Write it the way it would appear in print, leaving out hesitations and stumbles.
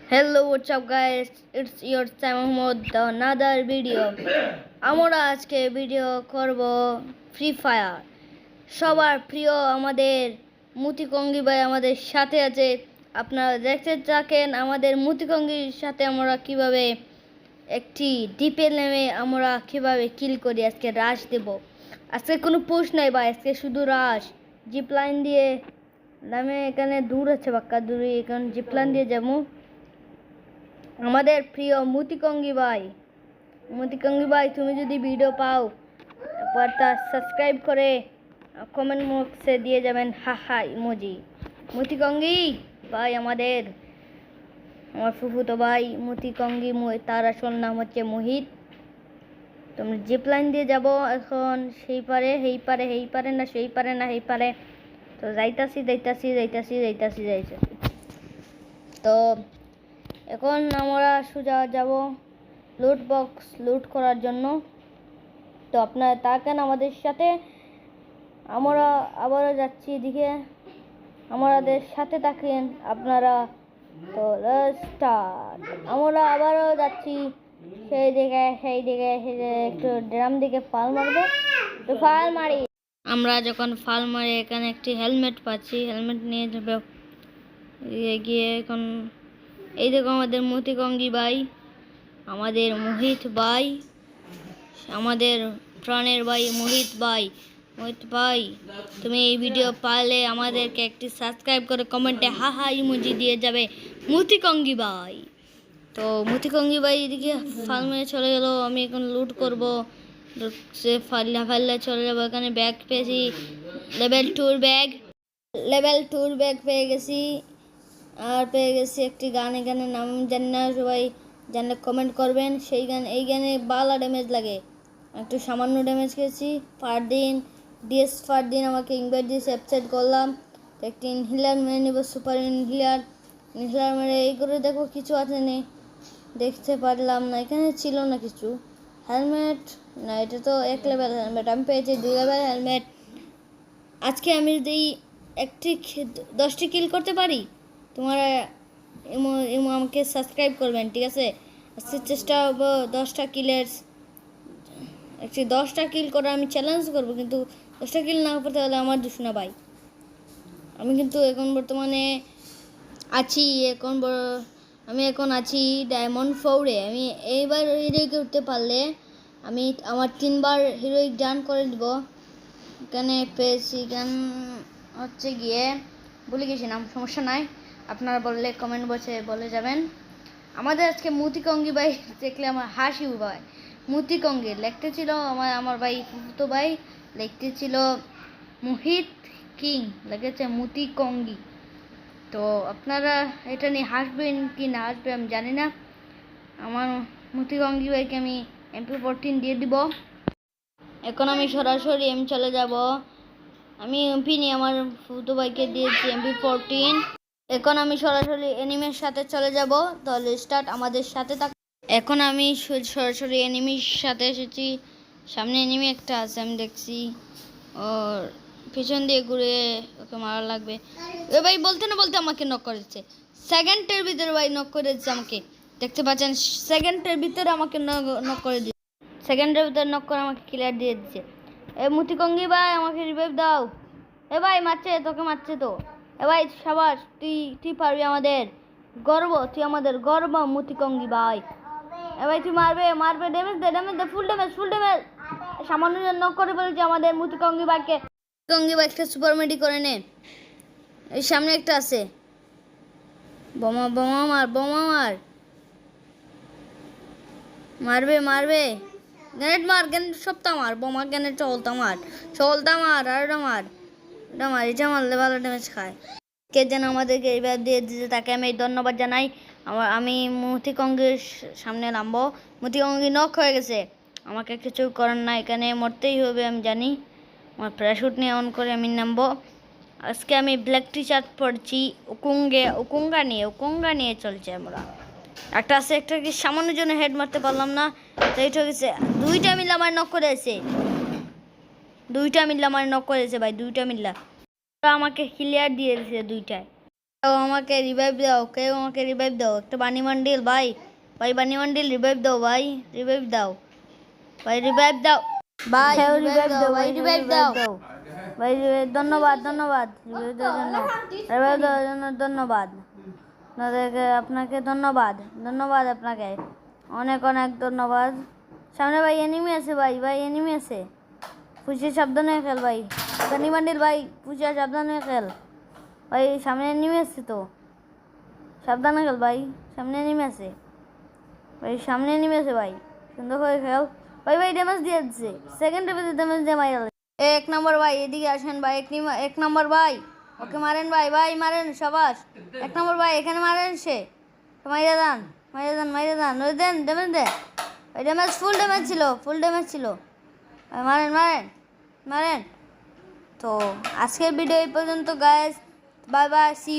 Hello, what's up guys? It's your time with another video. আমরা আজকে video করব free fire. সবার প্রিয় আমাদের মুতিকঙ্গি ভাই আমাদের সাথে আছে। আপনারা দেখতে থাকেন আমাদের মুতিকঙ্গির সাথে আমরা কিভাবে একটি ডিপে নেমে আমরা কিভাবে কিল করি। আজকে রাশ দেব। আজকে কোনো পুশ নাই ভাই, আজকে শুধু রাশ। জিপ লাইন দিয়ে নামে এখানে দূর আছে বাক্কা দূরে, এখানে জিপ লাইন দিয়ে যাবো। আমাদের প্রিয় মুতিকঙ্গি ভাই তুমি যদি ভিডিও পাও একবার তা সাবস্ক্রাইব করে কমেন্ট বক্সে দিয়ে যাবেন হা ইমোজি। মুতিকঙ্গি ভাই আমার ফুফুতো ভাই মুতিকঙ্গি, তার আসল নাম হচ্ছে মোহিত। তুমি জিপ লাইন দিয়ে যাব এখন, সেই পারে তো যাইতাছি তো এখন আমরা সোজা যাব লুট বক্স লুট করার জন্য। তো আপনারা থাকেন আমাদের সাথে, আমরা আবারও যাচ্ছি এদিকে, আমাদের সাথে থাকেন আপনারা। তো স্টার্ট, আমরা আবারও যাচ্ছি সেই দিকে একটু ড্রাম দিকে ফাল মারবো। তো ফাল মারি, আমরা যখন ফাল মারি এখানে একটি হেলমেট পাচ্ছি, হেলমেট নিয়ে যাবে গিয়ে। এখন এই দেখো আমাদের মুতিকঙ্গি ভাই, আমাদের মোহিত ভাই, আমাদের প্রাণের ভাই মোহিত ভাই তুমি এই ভিডিও পারলে আমাদেরকে একটি সাবস্ক্রাইব করে কমেন্টে হা ইমোজি দিয়ে যাবে মুতিকঙ্গি ভাই। তো মুতিকঙ্গি ভাই এদিকে ফাল মেরে চলে গেল, আমি এখন লুট করব। সে ফাল্লা চলে যাবো। এখানে ব্যাগ পেয়েছি, লেভেল 2 ব্যাগ পেয়ে গেছি। আর পেয়ে গেছি একটি গান, এখানে নাম জানি না, সবাই জানলে কমেন্ট করবেন। সেই গান, এই গানে বালা ড্যামেজ লাগে, একটু সামান্য ড্যামেজ খেয়েছি। ফারদিন আমাকে ইনভাইট দিয়ে অ্যাপসেট করলাম। একটি ইনহিলার মেরে নেব, সুপার ইনহিলার মেরে এই করে দেখো কিছু আছে নেই, দেখতে পারলাম না, এখানে ছিল না কিছু। হেলমেট না, এটা তো 1 লেভেল হেলমেট, আমি পেয়েছি 2 লেভেল হেলমেট। আজকে আমি যদি 10টি কিল করতে পারি তোমার আমাকে সাবস্ক্রাইব করবেন, ঠিক আছে? আজকে চেষ্টা করবো 10টা কিল করা আমি চ্যালেঞ্জ করবো, কিন্তু 10টা কিল না করতে হলে আমার দোষ না ভাই। আমি কিন্তু এখন বর্তমানে আছি, আমি এখন আছি ডায়মন্ড 4-এ। আমি এইবার হিরোইকে উঠতে পারলে আমি আমার 3বার হিরোইক ডান করে দিব। এখানে পেয়েছি গান হচ্ছে গিয়ে ভুলে গেছি নাম, সমস্যা নাই, আপনারা বললে কমেন্ট বক্সে বলে যাবেন। আমাদের আজকে মুতিকঙ্গি ভাই দেখলে আমার হাসি ভাই। মুতিকঙ্গি লিখতে ছিল আমার ভাই ফুফুতো ভাই, লিখতে ছিল মোহিত কিং, লিখেছে মুতিকঙ্গি। তো আপনারা এটা নিয়ে হাসবেন কি না হাসবে আমি জানি না। আমার মুতিকঙ্গি ভাইকে আমি MP14 দিয়ে দিব। এখন আমি সরাসরি চলে যাব। আমি এমপি নিয়ে আমার ফুফুতো ভাইকে দিয়েছি MP14। এখন আমি সরাসরি এনিমির সাথে চলে যাব। তাহলে স্টার্ট, আমাদের সাথে থাক। এখন আমি সরাসরি এনিমির সাথে এসেছি। সামনে এনিমি একটা আছে আমি দেখছি, ওর পিছন দিয়ে ঘুরে ওকে মারা লাগবে। এ ভাই বলতে না বলতে আমাকে নক করেছে, সেকেন্ডের ভিতরে ভাই নক করেছে আমাকে, দেখতে পাচ্ছেন সেকেন্ডের ভিতরে আমাকে নক করে দিয়েছে। সেকেন্ডের ভিতরে নক করে আমাকে ক্লিয়ার দিয়ে দিচ্ছে। এ মুতিকঙ্গি ভাই আমাকে রিভাইভ দাও। এ ভাই তোকে মারছে তো। এ ভাই সাবাস, তুই পারবি, আমাদের গর্ব, তুই আমাদের গর্ব মুতিকঙ্গি ভাই। এ ভাই তুই মারবে, ড্যামেজ দে ফুল ড্যামেজ। সামান্য নক করে বলেছে আমাদের মুতিকঙ্গি ভাইকে। মুতিকঙ্গি ভাই একটা সুপার মেডি করে নে, এই সামনে একটা আছে, বোমা মার, মারবে গ্রেনেড মার, সবটা মার, বোমা গ্রেনেড চলতা মার, আর এটা মার, এটা মারলে ভালো ড্যামেজ খায়। কে যেন আমাদেরকে এইবার দিয়ে দিতে, তাকে আমি ধন্যবাদ জানাই। আমি মুতিকঙ্গির সামনে নামবো। মুতিকঙ্গি নক হয়ে গেছে, আমাকে কিছু করার না, এখানে মরতেই হবে আমি জানি। আমার প্যারাশুট নিয়ে অন করে আমি নামবো। আজকে আমি ব্ল্যাক টি শার্ট পরছি, উকুঙ্গা নিয়ে চলছে। আমরা একটা কি সামান্য জন্য হেড মারতে পারলাম না, তো এইটা গেছে। 2টা মিলে আমার নক করেছে, ভাই, 2টা মিল্লা আমাকে ক্লিয়ার দিয়ে দিয়েছে 2টায়। আমাকে রিভাইভ দাও, কেউ আমাকে রিভাইভ দাও, একটা বানি বান্ডিল ভাই, ভাই বানি বান্ডিল রিভাইভ দাও ভাই, রিভাইভ দাও ভাই, রিভাইভ দাও ভাই, রিভাইভ দাও ভাই, রিভাইভ দাও ভাই, ধন্যবাদ ধন্যবাদ রিভাইভ দেওয়ার জন্য, রিভাইভ দেওয়ার জন্য ধন্যবাদ আপনাকে, ধন্যবাদ ধন্যবাদ আপনাকে, অনেক অনেক ধন্যবাদ। সামনে ভাই এনিমি আছে, ভাই ভাই এনিমি আছে, পুষে সাবধানে খেল ভাই, বানি বান্ডিল ভাই পুষে সাবধানে খেল ভাই, সামনে এনিমি আছে তো, সাবধানে খেল ভাই, সামনে নেমে আছে ভাই, সামনে নেমে আছে ভাই, সুন্দর করে খেল ভাই, ভাই ড্যামেজ দিয়ে দিচ্ছে, সেকেন্ড টেপে ড্যামেজ দিয়ে মারা, এক নম্বর ভাই এদিকে আসেন ভাই, এক নম্বর ভাই, ওকে মারেন ভাই, ভাই মারেন সবাস, এক নম্বর ভাই এখানে মারেন, সে মাইরে দান মাইরে দান মাইরে দান, ওই দেন ড্যামেজ দেন ওই, ড্যামেজ ফুল ড্যামেজ ছিল, ফুল ড্যামেজ ছিল, মারেন মারেন মারেন। তো আজকের ভিডিও এই পর্যন্ত গাইস, বাই বাই, সি